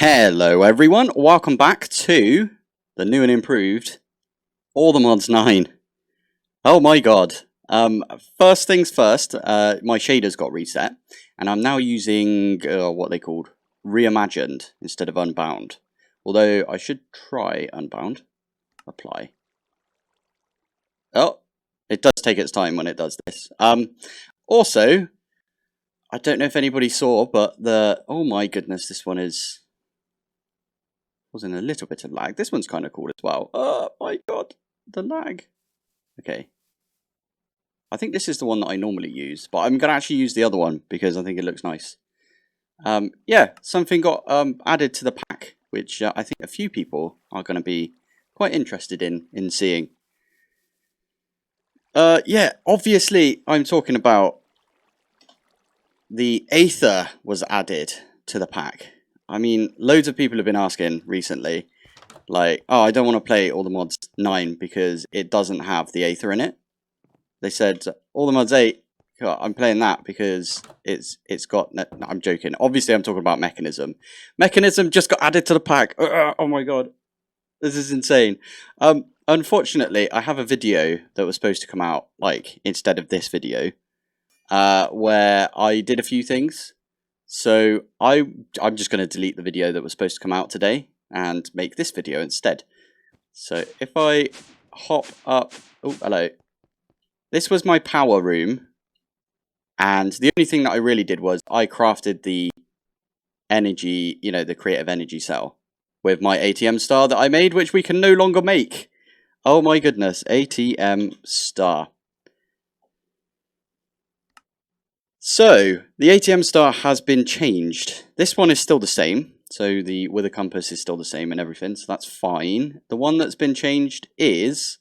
Hello everyone, welcome back to the new and improved All the Mods 9. Oh my god. First things first, my shaders got reset, and I'm now using what they called reimagined instead of unbound. Although I should try unbound. Apply. Oh, it does take its time when it does this. Also, I don't know if anybody saw, but oh my goodness, this one was in a little bit of lag. This one's kind of cool as well. Oh my god, the lag. Okay. I think this is the one that I normally use, but I'm going to actually use the other one because I think it looks nice. Yeah, something got added to the pack, which I think a few people are going to be quite interested in seeing. Yeah, obviously I'm talking about the Aether was added to the pack. I mean, loads of people have been asking recently, like, oh, I don't want to play All the Mods 9 because it doesn't have the Aether in it. They said, All the Mods 8, I'm playing that because it's got... No, I'm joking. Obviously, I'm talking about Mekanism. Mekanism just got added to the pack. Oh my god. This is insane. Unfortunately, I have a video that was supposed to come out, like, instead of this video, where I did a few things. So I'm just going to delete the video that was supposed to come out today and make this video instead. So if I hop up... Oh, hello. This was my power room. And the only thing that I really did was I crafted the energy, you know, the creative energy cell with my ATM star that I made, which we can no longer make. Oh my goodness, ATM star. So, the ATM star has been changed. This one is still the same. So, the wither compass is still the same and everything. So, that's fine. The one that's been changed is...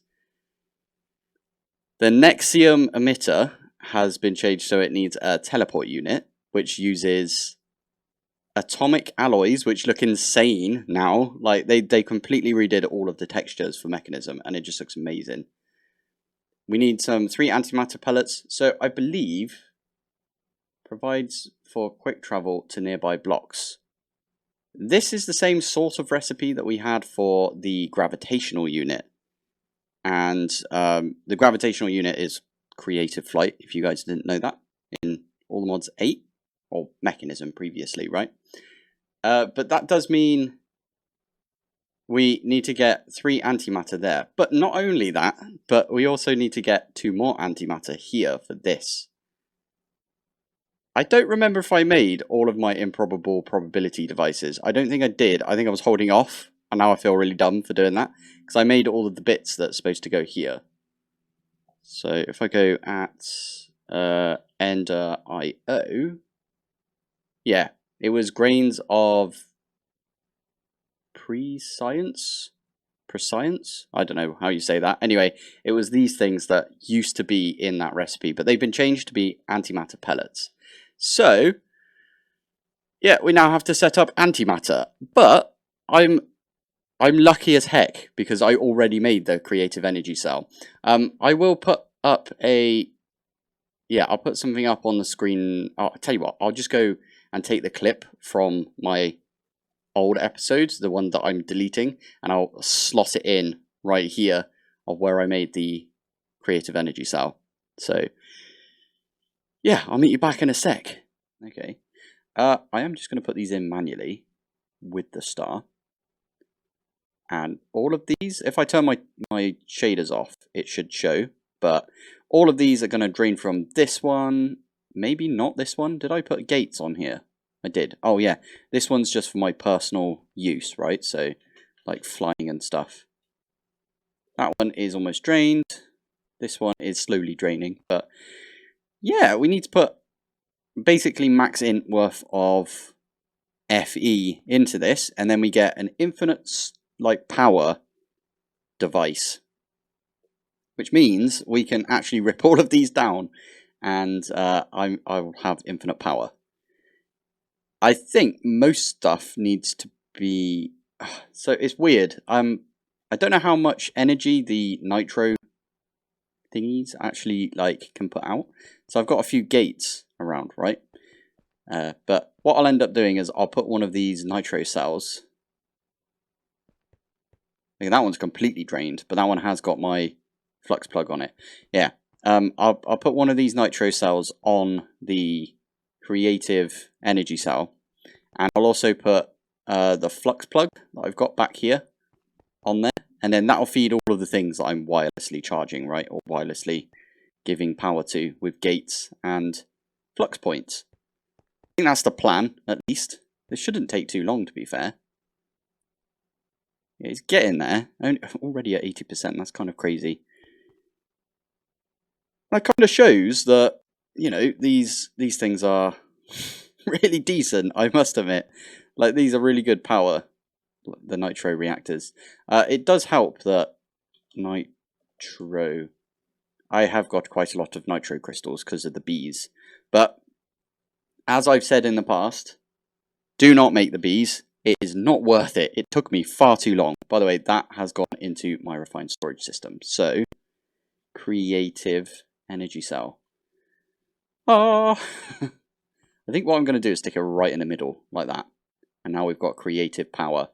the Nexium emitter has been changed so it needs a teleport unit, which uses atomic alloys, which look insane now. Like, they completely redid all of the textures for Mekanism, and it just looks amazing. We need 3 antimatter pellets. So, I believe... provides for quick travel to nearby blocks. This is the same sort of recipe that we had for the gravitational unit. And the gravitational unit is creative flight, if you guys didn't know that, in All the Mods 8, or Mekanism previously, right? But that does mean we need to get 3 antimatter there. But not only that, but we also need to get 2 more antimatter here for this. I don't remember if I made all of my improbable probability devices. I don't think I did. I think I was holding off, and now I feel really dumb for doing that, because I made all of the bits that's supposed to go here. So if I go at Ender IO, yeah, it was grains of prescience? I don't know how you say that. Anyway, it was these things that used to be in that recipe, but they've been changed to be antimatter pellets. So, yeah, we now have to set up antimatter, but I'm lucky as heck because I already made the creative energy cell. I will put up I'll put something up on the screen. I'll tell you what, I'll just go and take the clip from my old episodes, the one that I'm deleting, and I'll slot it in right here of where I made the creative energy cell. So, yeah, I'll meet you back in a sec. Okay. I am just going to put these in manually with the star. And all of these, if I turn my shaders off, it should show. But all of these are going to drain from this one. Maybe not this one. Did I put gates on here? I did. Oh, yeah. This one's just for my personal use, right? So, like flying and stuff. That one is almost drained. This one is slowly draining. But, yeah, we need to put basically max int worth of FE into this. And then we get an infinite, like, power device. Which means we can actually rip all of these down. And I will have infinite power. I think most stuff needs to be... So it's weird. I don't know how much energy the nitro thingies actually like can put out. So I've got a few gates around, right? But what I'll end up doing is I'll put one of these nitro cells. I think that one's completely drained, but that one has got my flux plug on it. Yeah, I'll put one of these nitro cells on the creative energy cell, and I'll also put the flux plug that I've got back here on there, and then that'll feed all of the things that I'm wirelessly charging, right, or wirelessly giving power to with gates and flux points. I think that's the plan, at least. This shouldn't take too long, to be fair. Yeah, it's getting there. Already at 80%, that's kind of crazy. That kind of shows that, you know, these things are really decent, I must admit. Like, these are really good power, the nitro reactors. It does help that nitro... I have got quite a lot of nitro crystals because of the bees. But, as I've said in the past, do not make the bees. It is not worth it. It took me far too long. By the way, that has gone into my refined storage system. So, creative energy cell. Ah, I think what I'm going to do is stick it right in the middle, like that. And now we've got creative power.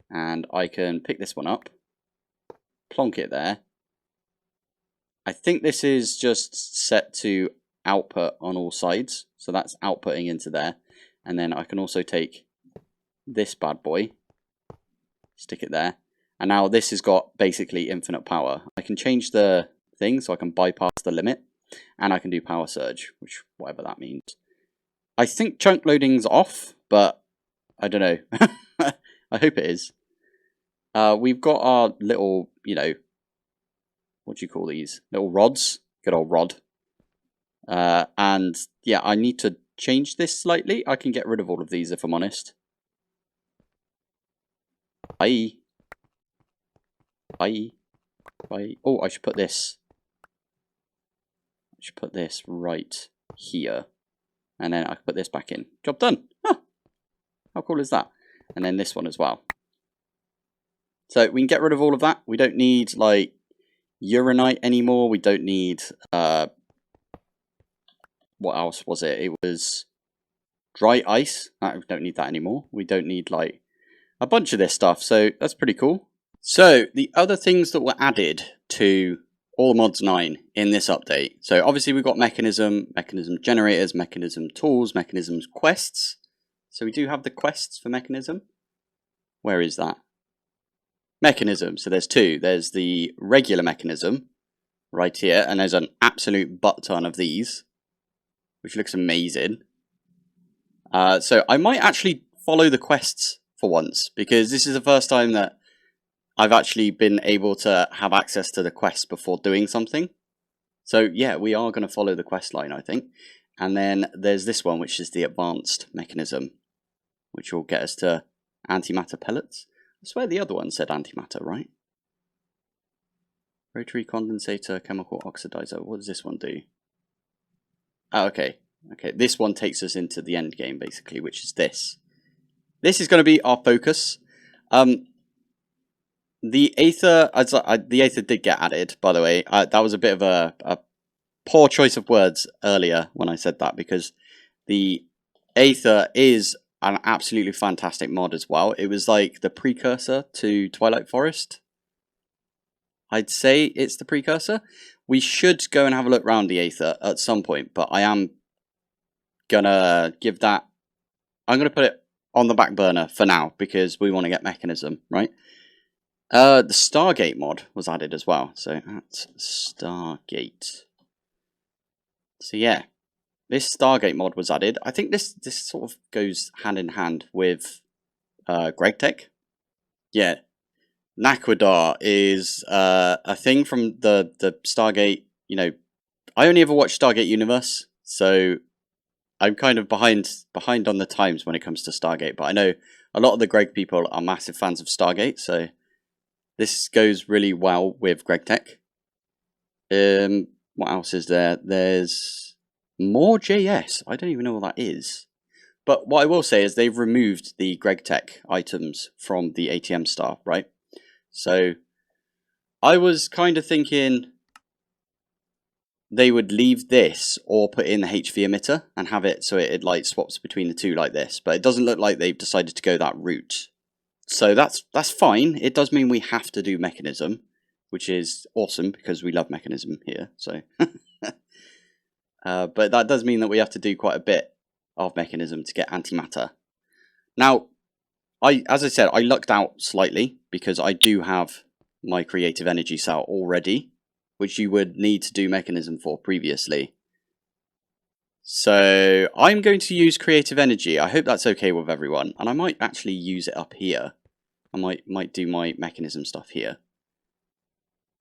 And I can pick this one up, plonk it there. I think this is just set to output on all sides. So that's outputting into there. And then I can also take this bad boy, stick it there. And now this has got basically infinite power. I can change the thing so I can bypass the limit. And I can do power surge, which whatever that means. I think chunk loading's off, but I don't know. I hope it is. We've got our little, you know, what do you call these? Little rods. Good old rod. And yeah, I need to change this slightly. I can get rid of all of these if I'm honest. Bye. Bye. Bye. Oh, I should put this. I should put this right here. And then I can put this back in. Job done. Huh. How cool is that? And then this one as well. So we can get rid of all of that. We don't need like uranite anymore. We don't need what else was it? It was dry ice. We don't need that anymore. We don't need like a bunch of this stuff. So that's pretty cool. So the other things that were added to all mods 9 in this update. So obviously we've got mechanism, mechanism generators, mechanism tools, mechanisms quests. So we do have the quests for mechanism. Where is that? Mechanism. So there's two. There's the regular mechanism right here, and there's an absolute butt ton of these, which looks amazing. So I might actually follow the quests for once, because this is the first time that I've actually been able to have access to the quests before doing something. So yeah, we are going to follow the quest line, I think. And then there's this one, which is the advanced mechanism, which will get us to antimatter pellets. I swear the other one said antimatter, right? Rotary condensator, chemical oxidizer. What does this one do? Oh, okay. Okay, this one takes us into the end game, basically, which is this. This is going to be our focus. The Aether, the Aether did get added, by the way. That was a bit of a poor choice of words earlier when I said that, because the Aether is an absolutely fantastic mod as well. It was like the precursor to Twilight Forest. I'd say it's the precursor. We should go and have a look around the Aether at some point, but I am gonna give that... I'm gonna put it on the back burner for now, because we want to get Mechanism, right? The Stargate mod was added as well, so that's Stargate. So yeah, this Stargate mod was added. I think this sort of goes hand in hand with GregTech. Yeah, Naquadar is a thing from the Stargate. You know, I only ever watched Stargate Universe, so I'm kind of behind on the times when it comes to Stargate. But I know a lot of the Greg people are massive fans of Stargate, so this goes really well with GregTech. What else is there? There's more JS. I don't even know what that is. But what I will say is they've removed the GregTech items from the ATM star, right? So I was kind of thinking they would leave this or put in the HV emitter and have it so it like swaps between the two like this. But it doesn't look like they've decided to go that route. So that's fine. It does mean we have to do Mechanism, which is awesome because we love Mechanism here. So, but that does mean that we have to do quite a bit of Mechanism to get antimatter. Now, as I said, I lucked out slightly because I do have my creative energy cell already, which you would need to do Mechanism for previously. So I'm going to use creative energy. I hope that's okay with everyone, and I might actually use it up here. I might do my Mechanism stuff here.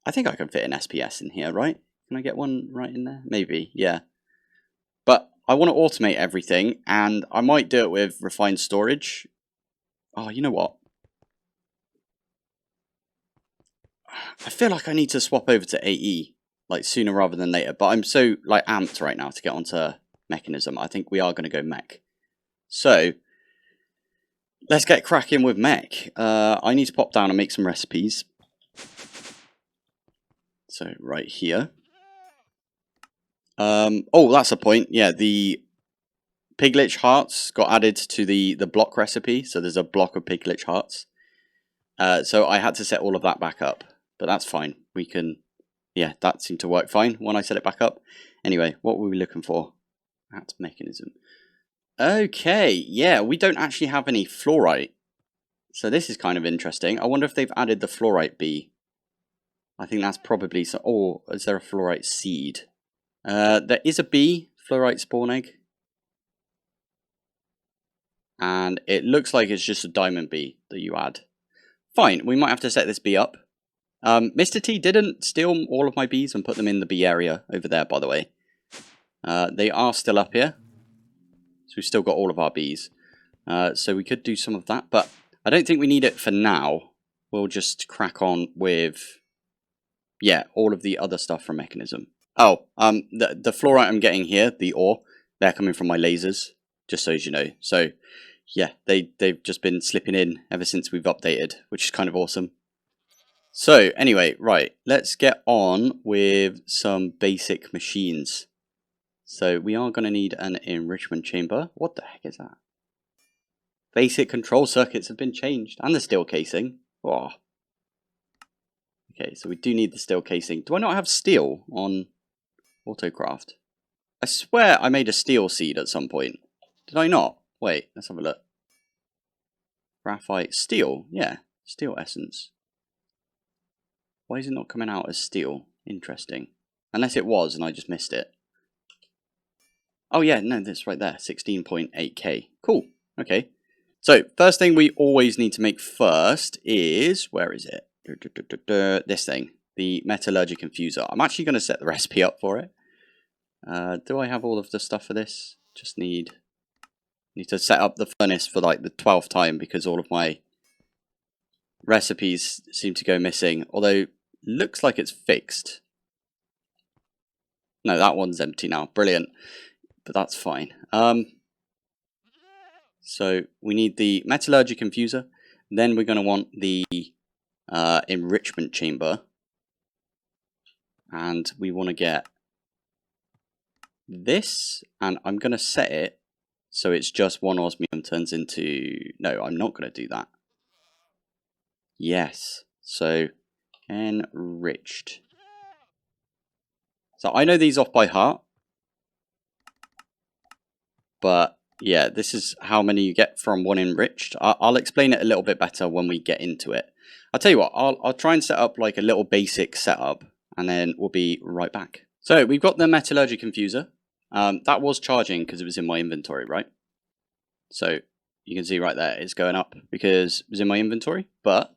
I think I can fit an SPS in here, right? Can I get one right in there? Maybe, yeah. But I want to automate everything, and I might do it with refined storage. Oh, you know what? I feel like I need to swap over to AE, like sooner rather than later. But I'm so like amped right now to get onto Mechanism. I think we are going to go mech. So let's get cracking with mech. I need to pop down and make some recipes. So right here. Oh, that's a point. Yeah, the piglich hearts got added to the block recipe. So there's a block of piglich hearts. So I had to set all of that back up. But that's fine. We can... Yeah, that seemed to work fine when I set it back up. Anyway, what were we looking for? At Mechanism. Okay, yeah, we don't actually have any fluorite. So this is kind of interesting. I wonder if they've added the fluorite bee. I think that's probably... So, or is there a fluorite seed? There is a bee, fluorite spawn egg. And it looks like it's just a diamond bee that you add. Fine, we might have to set this bee up. Mr. T didn't steal all of my bees and put them in the bee area over there, by the way. They are still up here. So we've still got all of our bees. So we could do some of that, but I don't think we need it for now. We'll just crack on with, yeah, all of the other stuff from Mechanism. Oh, the fluorite I'm getting here, the ore, they're coming from my lasers, just so as you know. So, yeah, they've just been slipping in ever since we've updated, which is kind of awesome. So, anyway, right, let's get on with some basic machines. So, we are going to need an enrichment chamber. What the heck is that? Basic control circuits have been changed, and the steel casing. Oh. Okay, so we do need the steel casing. Do I not have steel on Autocraft? I swear I made a steel seed at some point. Did I not? Wait, let's have a look. Graphite, steel, yeah, steel essence. Why is it not coming out as steel? Interesting. Unless it was and I just missed it. Oh yeah, no, that's right there, 16.8k. Cool, okay. So, first thing we always need to make first is, where is it? This thing, the Metallurgic infuser. I'm actually going to set the recipe up for it. Do I have all of the stuff for this? Just need to set up the furnace for like the 12th time because all of my recipes seem to go missing. Although, looks like it's fixed. No, that one's empty now. Brilliant. But that's fine. So we need the Metallurgic infuser. Then we're going to want the enrichment chamber. And we want to get this. And I'm going to set it so it's just one osmium turns into... No, I'm not going to do that. Yes. So enriched. So I know these off by heart. But yeah, this is how many you get from one enriched. I'll explain it a little bit better when we get into it. I'll tell you what, I'll try and set up like a little basic setup and then we'll be right back. So we've got the Metallurgic infuser. That was charging because it was in my inventory, right? So you can see right there, it's going up because it was in my inventory, but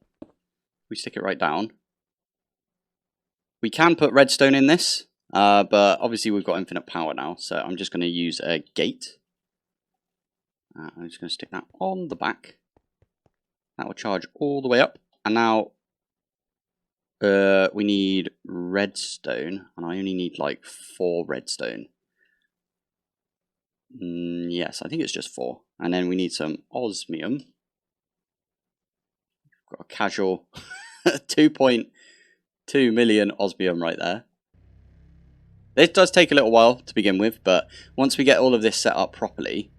we stick it right down. We can put redstone in this, but obviously we've got infinite power now, so I'm just going to use a gate. I'm just going to stick that on the back. That will charge all the way up. And now we need redstone. And I only need like 4 redstone. Yes, I think it's just 4. And then we need some osmium. Got a casual 2.2 million osmium right there. This does take a little while to begin with, but once we get all of this set up properly,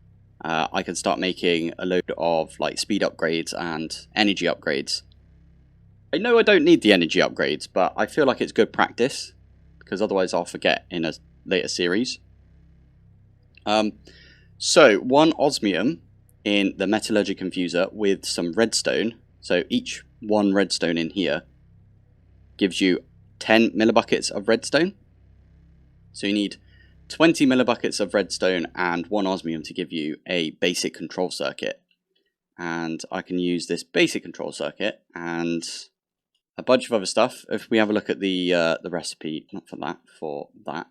I can start making a load of like speed upgrades and energy upgrades. I know I don't need the energy upgrades, but I feel like it's good practice, because otherwise I'll forget in a later series. So 1 osmium in the Metallurgic infuser with some redstone. So each 1 redstone in here gives you 10 millibuckets of redstone. So you need 20 millibuckets of redstone and 1 osmium to give you a basic control circuit. And I can use this basic control circuit and a bunch of other stuff. If we have a look at the recipe, not for that, for that.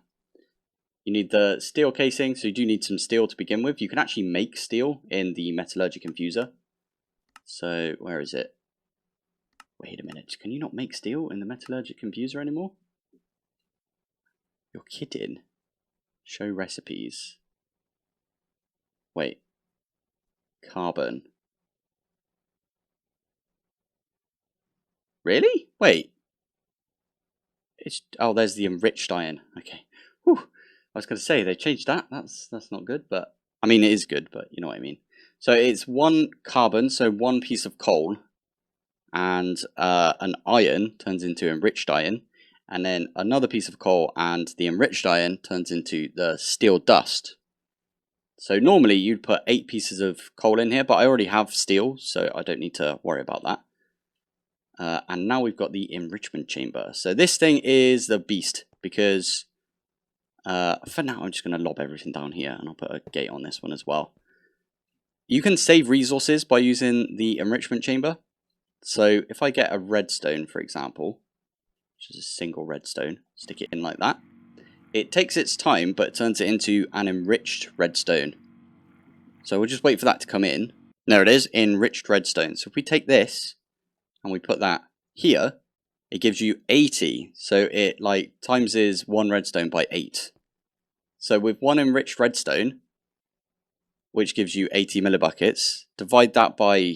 You need the steel casing, so you do need some steel to begin with. You can actually make steel in the Metallurgic infuser. So, where is it? Wait a minute, can you not make steel in the Metallurgic infuser anymore? You're kidding. Show recipes. Wait. Carbon. Really? Wait. Oh, there's the enriched iron. Okay. Whew. I was going to say, they changed that. That's not good, but... I mean, it is good, but you know what I mean. So it's 1 carbon, so 1 piece of coal, and an iron turns into enriched iron, and then another piece of coal and the enriched iron turns into the steel dust. So normally you'd put 8 pieces of coal in here, but I already have steel, so I don't need to worry about that. And now we've got the enrichment chamber. So this thing is the beast, because for now I'm just going to lob everything down here, and I'll put a gate on this one as well. You can save resources by using the enrichment chamber. So if I get a redstone, for example, which is a single redstone, stick it in like that. It takes its time, but it turns it into an enriched redstone. So we'll just wait for that to come in. There it is, enriched redstone. So if we take this and we put that here, it gives you 80. So it like times is 1 redstone by 8. So with 1 enriched redstone, which gives you 80 millibuckets, divide that by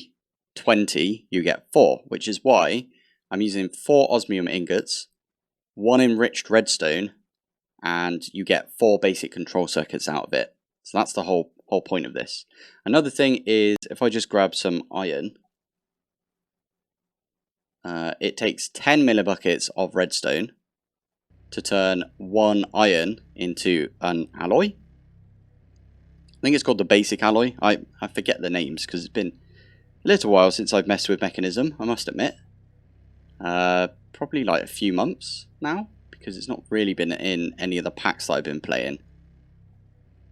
20, you get 4, which is why I'm using 4 osmium ingots, 1 enriched redstone, and you get 4 basic control circuits out of it. So that's the whole point of this. Another thing is, if I just grab some iron, it takes 10 millibuckets of redstone to turn 1 iron into an alloy. I think it's called the basic alloy. I forget the names because it's been a little while since I've messed with Mekanism, I must admit. Probably like a few months now, because it's not really been in any of the packs that I've been playing.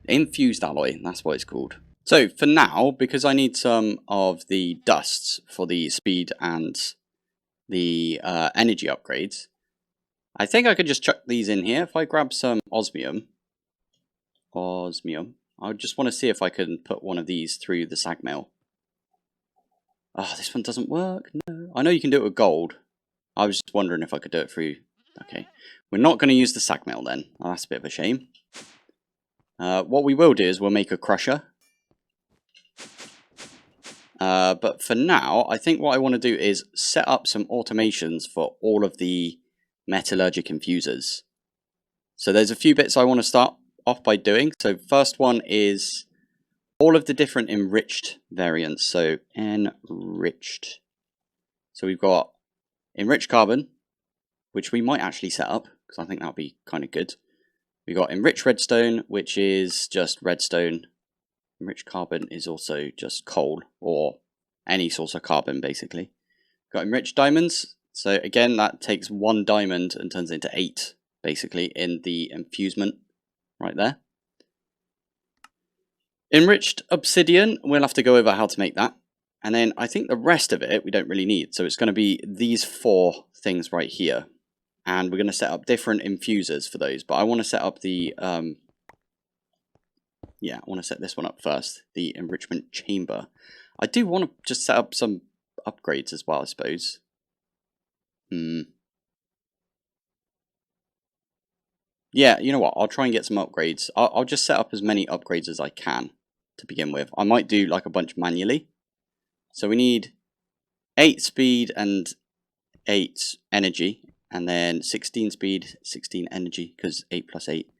Infused alloy, that's what it's called. So for now, because I need some of the dusts for the speed and the energy upgrades, I think I could just chuck these in here. If I grab some osmium, I just want to see if I can put one of these through the sag mill. Oh, this one doesn't work. No, I know you can do it with gold. I was just wondering if I could do it through. Okay, we're not going to use the sag mill then. Oh, that's a bit of a shame. What we will do is we'll make a crusher. But for now, I think what I want to do is set up some automations for all of the metallurgic infusers. So there's a few bits I want to start off by doing. So first one is all of the different enriched variants. So enriched. So we've got enriched carbon, which we might actually set up, because I think that would be kind of good. We've got enriched redstone, which is just redstone. Enriched carbon is also just coal, or any source of carbon, basically. Got enriched diamonds. So again, that takes 1 diamond and turns into 8, basically, in the infusement right there. Enriched obsidian, we'll have to go over how to make that. And then I think the rest of it we don't really need. So it's going to be these 4 things right here. And we're going to set up different infusers for those. But I want to set up the... I want to set this one up first. The enrichment chamber. I do want to just set up some upgrades as well, I suppose. Yeah, you know what? I'll try and get some upgrades. I'll just set up as many upgrades as I can to begin with. I might do like a bunch manually. So we need 8 speed and 8 energy and then 16 speed, 16 energy, because 8 plus 8.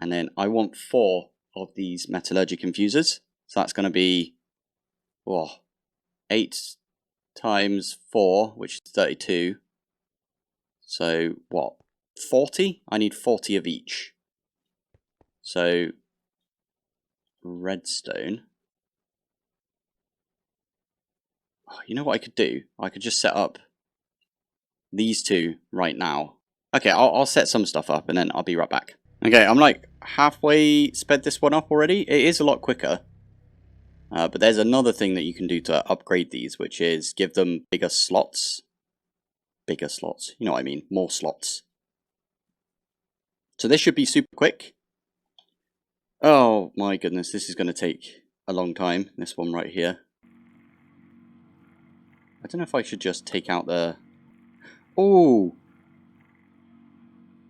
And then I want 4 of these Metallurgic infusers. So that's going to be 8 times 4, which is 32. So what? 40? I need 40 of each. So redstone. Oh, you know what I could do? I could just set up these two right now. Okay, I'll set some stuff up and then I'll be right back. Okay, I'm like halfway sped this one up already. It is a lot quicker. But there's another thing that you can do to upgrade these, which is give them bigger slots. Bigger slots, you know what I mean, more slots. So this should be super quick. Oh my goodness, this is going to take a long time, this one right here. I don't know if I should just take out the... Oh!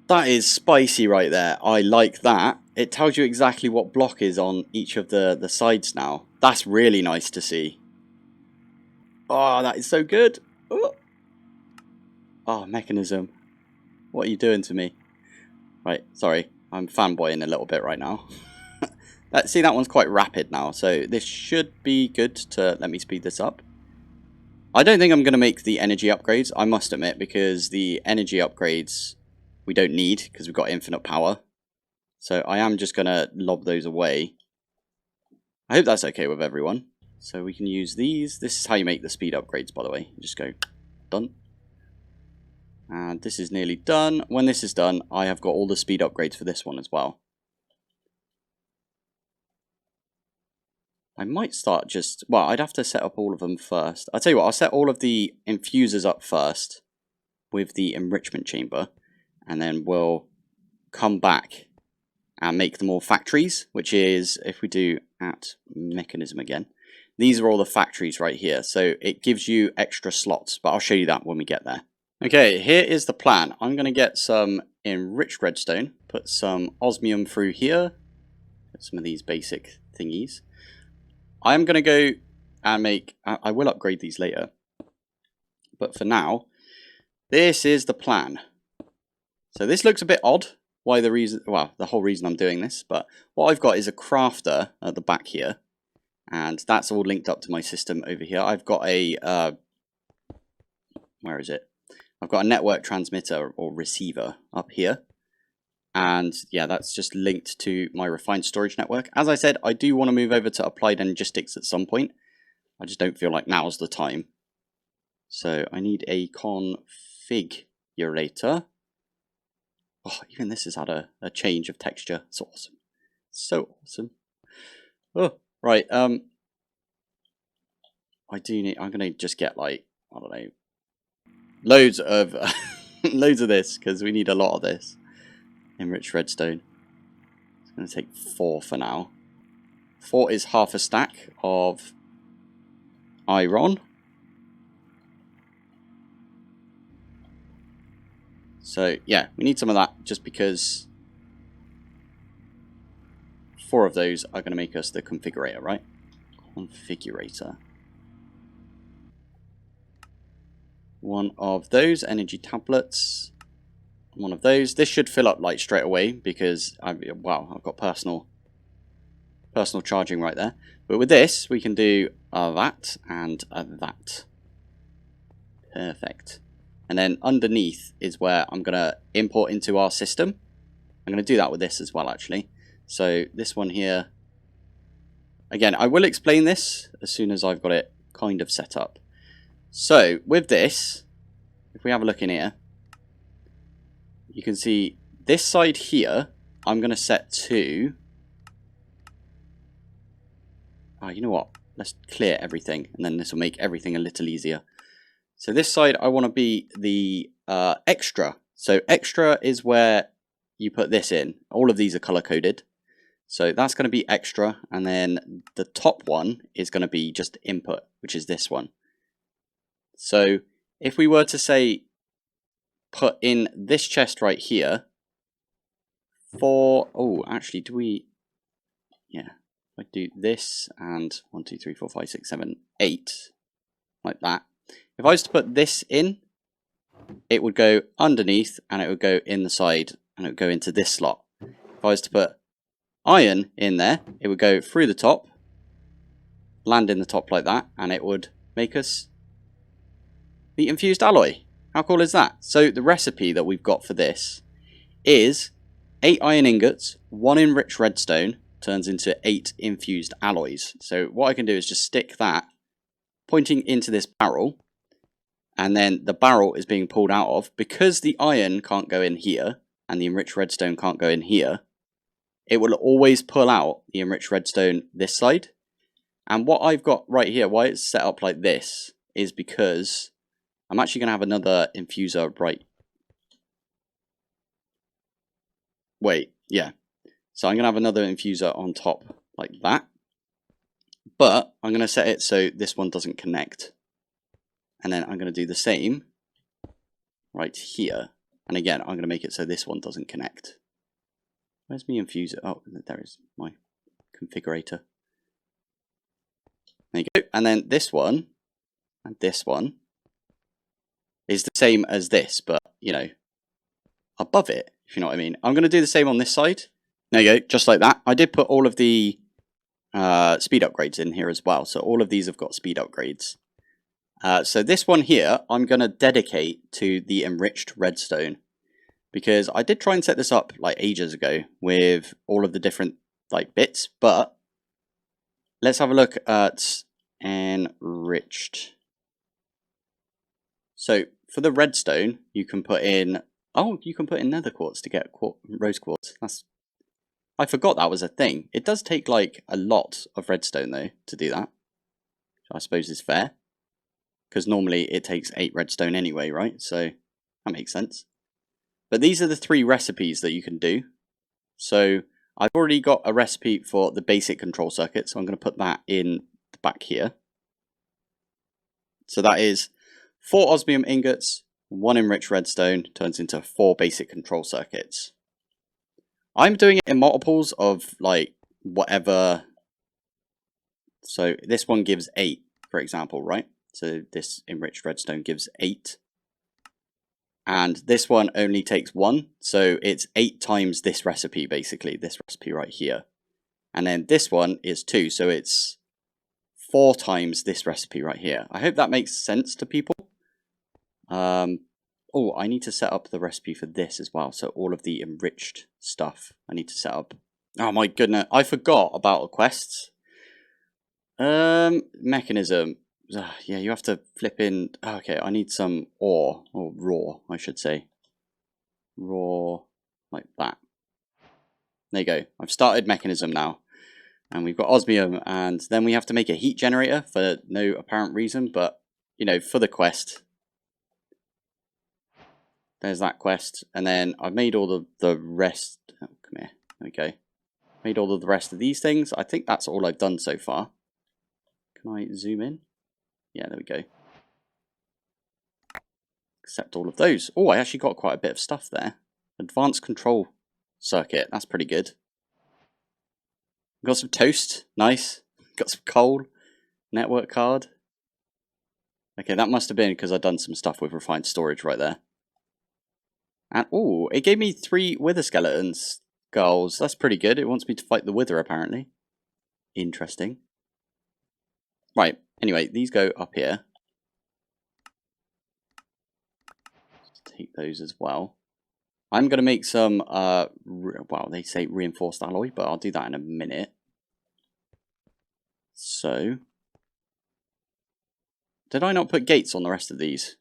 That is spicy right there. I like that. It tells you exactly what block is on each of the sides now. That's really nice to see. Oh, that is so good. Oh, Mekanism. What are you doing to me? Right, sorry. I'm fanboying a little bit right now. See, that one's quite rapid now, so this should be good to let me speed this up. I don't think I'm going to make the energy upgrades, I must admit, because the energy upgrades we don't need, because we've got infinite power. So I am just going to lob those away. I hope that's okay with everyone. So we can use these. This is how you make the speed upgrades, by the way. You just go, done. And this is nearly done. When this is done, I have got all the speed upgrades for this one as well. I might start just... Well, I'd have to set up all of them first. I'll tell you what, I'll set all of the infusers up first with the enrichment chamber. And then we'll come back and make them all factories, which is, if we do at Mekanism again, these are all the factories right here. So it gives you extra slots, but I'll show you that when we get there. Okay, here is the plan. I'm going to get some enriched redstone, put some osmium through here, put some of these basic thingies. I'm going to go and make... I will upgrade these later. But for now, this is the plan. So this looks a bit odd. Why the reason? Well, the whole reason I'm doing this. But what I've got is a crafter at the back here. And that's all linked up to my system over here. I've got a... where is it? I've got a network transmitter or receiver up here. And yeah, that's just linked to my refined storage network. As I said, I do want to move over to applied logistics at some point. I just don't feel like now's the time. So I need a configurator. Oh, even this has had a change of texture. It's awesome. So awesome. Oh, right. I do need... I'm going to just get like, I don't know, loads of loads of this, because we need a lot of this. Enriched redstone. It's going to take 4 for now. 4 is half a stack of iron. So yeah, we need some of that just because 4 of those are going to make us the configurator, right? Configurator. 1 of those energy tablets. 1 of those. This should fill up like straight away because I've got personal charging right there. But with this, we can do that and that. Perfect. And then underneath is where I'm going to import into our system. I'm going to do that with this as well, actually. So this one here. Again, I will explain this as soon as I've got it kind of set up. So with this, if we have a look in here, you can see this side here, I'm going to set to... Oh, you know what? Let's clear everything, and then this will make everything a little easier. So this side, I want to be the extra. So extra is where you put this in. All of these are color-coded. So that's going to be extra, and then the top one is going to be just input, which is this one. So if we were to say, put in this chest right here, for... Oh, actually, do we... Yeah. I do this and 1, 2, 3, 4, 5, 6, 7, 8, like that. If I was to put this in, it would go underneath and it would go in the side and it would go into this slot. If I was to put iron in there, it would go through the top, land in the top like that, and it would make us the infused alloy. How cool is that? So the recipe that we've got for this is 8 iron ingots, 1 enriched redstone turns into 8 infused alloys. So what I can do is just stick that pointing into this barrel, and then the barrel is being pulled out of. Because the iron can't go in here and the enriched redstone can't go in here, it will always pull out the enriched redstone this side. And what I've got right here, why it's set up like this, is because I'm actually going to have another infuser right. Wait, yeah. So I'm going to have another infuser on top like that. But I'm going to set it so this one doesn't connect. And then I'm going to do the same right here. And again, I'm going to make it so this one doesn't connect. Where's my infuser? Oh, there is my configurator. There you go. And then this one and this one is the same as this, but, you know, above it, if you know what I mean. I'm going to do the same on this side. There you go, just like that. I did put all of the speed upgrades in here as well. So all of these have got speed upgrades. So this one here, I'm going to dedicate to the enriched redstone. Because I did try and set this up like ages ago with all of the different like bits. But let's have a look at enriched. So for the redstone, you can put in... Oh, you can put in nether quartz to get rose quartz. I forgot that was a thing. It does take like a lot of redstone though to do that. Which I suppose is fair. Because normally it takes 8 redstone anyway, right? So that makes sense. But these are the 3 recipes that you can do. So I've already got a recipe for the basic control circuit. So I'm going to put that in the back here. So that is 4 osmium ingots, 1 enriched redstone turns into 4 basic control circuits. I'm doing it in multiples of like whatever. So this one gives 8, for example, right? So this enriched redstone gives 8. And this one only takes 1. So it's 8 times this recipe, basically. This recipe right here. And then this one is 2. So it's 4 times this recipe right here. I hope that makes sense to people. Oh, I need to set up the recipe for this as well. So all of the enriched stuff I need to set up. Oh my goodness, I forgot about quests. Mechanism. Yeah, you have to flip in. Okay, I need some ore, or raw, I should say. Raw, like that. There you go. I've started mechanism now. And we've got osmium, and then we have to make a heat generator for no apparent reason, but, you know, for the quest. There's that quest, and then I've made all the rest. Oh, come here. There we go. Made all of the rest of these things. I think that's all I've done so far. Can I zoom in? Yeah, there we go. Accept all of those. Oh, I actually got quite a bit of stuff there. Advanced control circuit. That's pretty good. Got some toast. Nice. Got some coal. Network card. Okay, that must have been because I've done some stuff with refined storage right there. And, oh, it gave me 3 wither skeletons skulls. That's pretty good. It wants me to fight the wither, apparently. Interesting. Right, anyway, these go up here. Let's take those as well. I'm going to make some, well, they say reinforced alloy, but I'll do that in a minute. So, did I not put gates on the rest of these?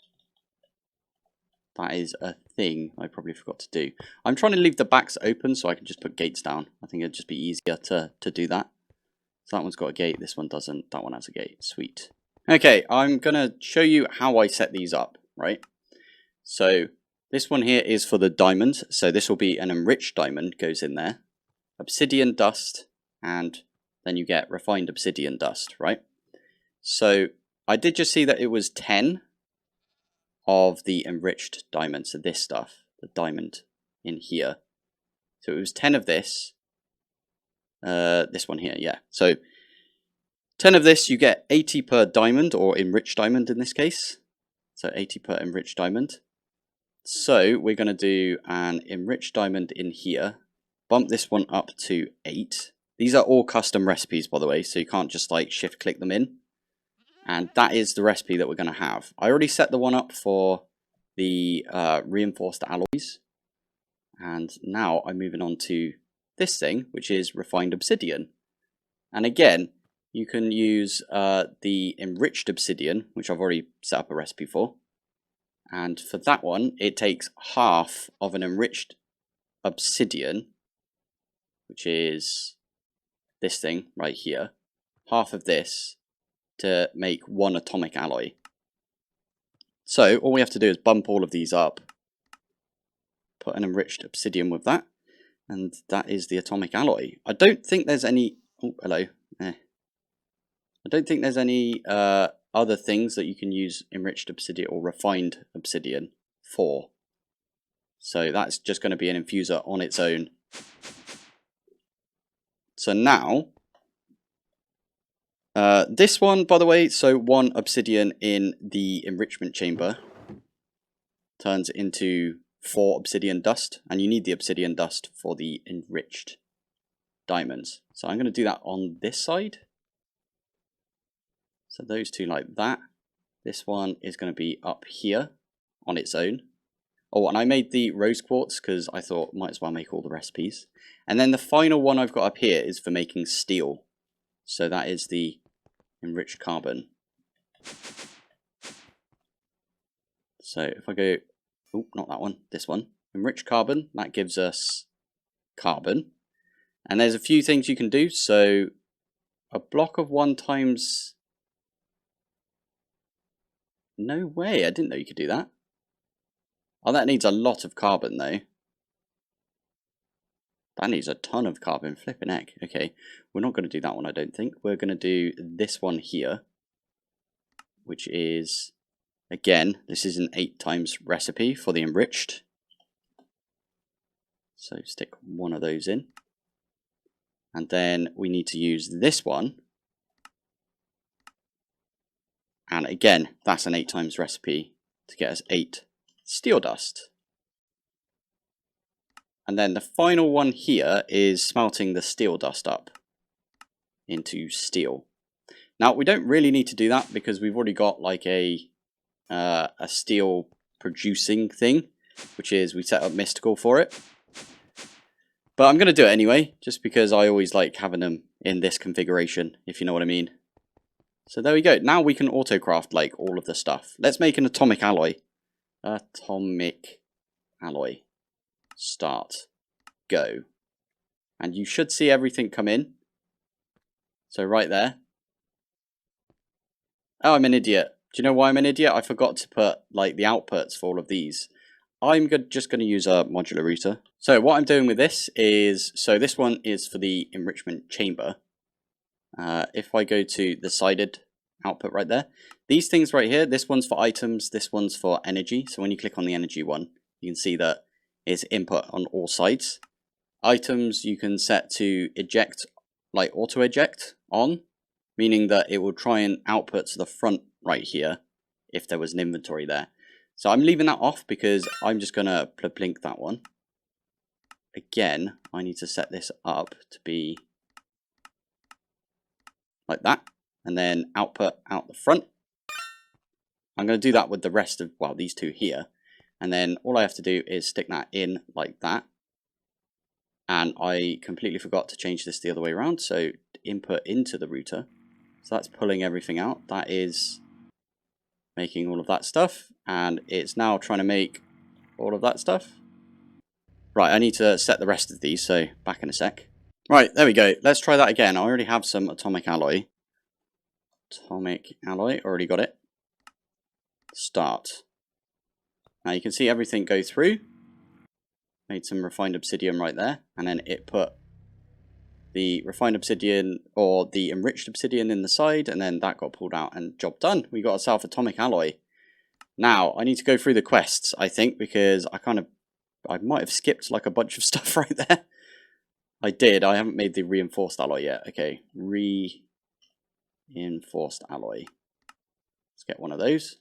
That is a thing I probably forgot to do. I'm trying to leave the backs open so I can just put gates down. I think it'd just be easier to do that. So that one's got a gate, this one doesn't. That one has a gate. Sweet. Okay, I'm going to show you how I set these up, right? So this one here is for the diamond. So this will be an enriched diamond goes in there. Obsidian dust, and then you get refined obsidian dust, right? So I did just see that it was 10 of the enriched diamond. So this stuff, the diamond in here. So it was 10 of this. This one here, yeah. So 10 of this, you get 80 per diamond, or enriched diamond in this case. So 80 per enriched diamond. So we're going to do an enriched diamond in here. Bump this one up to 8. These are all custom recipes, by the way, so you can't just like shift click them in. And that is the recipe that we're going to have. I already set the one up for the reinforced alloys. And now I'm moving on to this thing, which is refined obsidian. And again, you can use the enriched obsidian, which I've already set up a recipe for. And for that one, it takes half of an enriched obsidian, which is this thing right here, half of this to make 1 atomic alloy. So all we have to do is bump all of these up, put an enriched obsidian with that, and that is the atomic alloy. I don't think there's any... Oh, hello. I don't think there's any other things that you can use enriched obsidian or refined obsidian for. So that's just going to be an infuser on its own. So now, this one, by the way, so 1 obsidian in the enrichment chamber turns into 4 obsidian dust, and you need the obsidian dust for the enriched diamonds. So I'm going to do that on this side. So those two like that. This one is going to be up here on its own. Oh, and I made the rose quartz because I thought might as well make all the recipes. And then the final one I've got up here is for making steel. So that is the enriched carbon. So if I go, oh, not that one, this one. Enriched carbon, that gives us carbon. And there's a few things you can do. So a block of 1 times... No way, I didn't know you could do that. Oh, that needs a lot of carbon though. That needs a ton of carbon, flipping heck. Okay, we're not going to do that one, I don't think. We're going to do this one here, which is, again, this is an 8 times recipe for the enriched. So stick 1 of those in. And then we need to use this one. And again, that's an 8 times recipe to get us 8 steel dust. And then the final one here is smelting the steel dust up into steel. Now we don't really need to do that because we've already got like a steel producing thing, which is we set up mystical for it. But I'm going to do it anyway, just because I always like having them in this configuration, if you know what I mean. So there we go. Now we can autocraft like all of the stuff. Let's make an atomic alloy. Atomic alloy. Start. Go. And you should see everything come in. So right there. Oh, I'm an idiot. Do you know why I'm an idiot? I forgot to put like the outputs for all of these. I'm just going to use a modular router. So what I'm doing with this is, so this one is for the enrichment chamber. If I go to the sided output right there, these things right here, this one's for items, this one's for energy. So when you click on the energy one, you can see that it's input on all sides. Items you can set to eject, like auto eject on, meaning that it will try and output to the front right here if there was an inventory there. So I'm leaving that off because I'm just going to blink that one. Again, I need to set this up to be like that, and then output out the front. I'm going to do that with the rest of, well, these two here, and then all I have to do is stick that in like that. And I completely forgot to change this the other way around, so input into the router. So that's pulling everything out. That is making all of that stuff, and it's now trying to make all of that stuff. Right, I need to set the rest of these, so back in a sec. Right, there we go. Let's try that again. I already have some atomic alloy. Atomic alloy, already got it. Start. Now you can see everything go through. Made some refined obsidian right there, and then it put the refined obsidian or the enriched obsidian in the side, and then that got pulled out and job done. We got ourselves atomic alloy. Now I need to go through the quests, I think, because I might have skipped like a bunch of stuff right there. I did. I haven't made the reinforced alloy yet. Okay, reinforced alloy. Let's get one of those.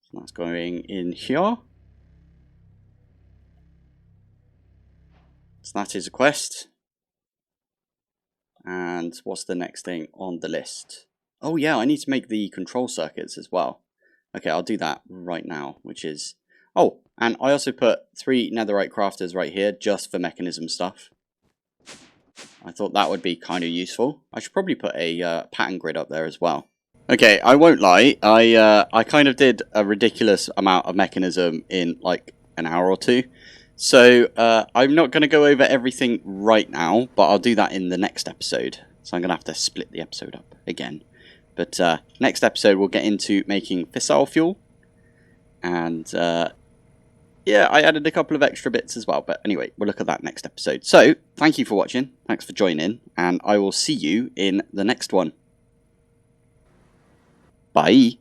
So that's going in here. So that is a quest. And what's the next thing on the list? Oh yeah, I need to make the control circuits as well. Okay, I'll do that right now, which is... Oh, and I also put 3 netherite crafters right here just for mechanism stuff. I thought that would be kind of useful. I should probably put a pattern grid up there as well. Okay, I won't lie. I kind of did a ridiculous amount of mechanism in like an hour or two. So I'm not going to go over everything right now, but I'll do that in the next episode. So I'm going to have to split the episode up again. But next episode we'll get into making fissile fuel. And yeah, I added a couple of extra bits as well. But anyway, we'll look at that next episode. So thank you for watching. Thanks for joining. And I will see you in the next one. Bye.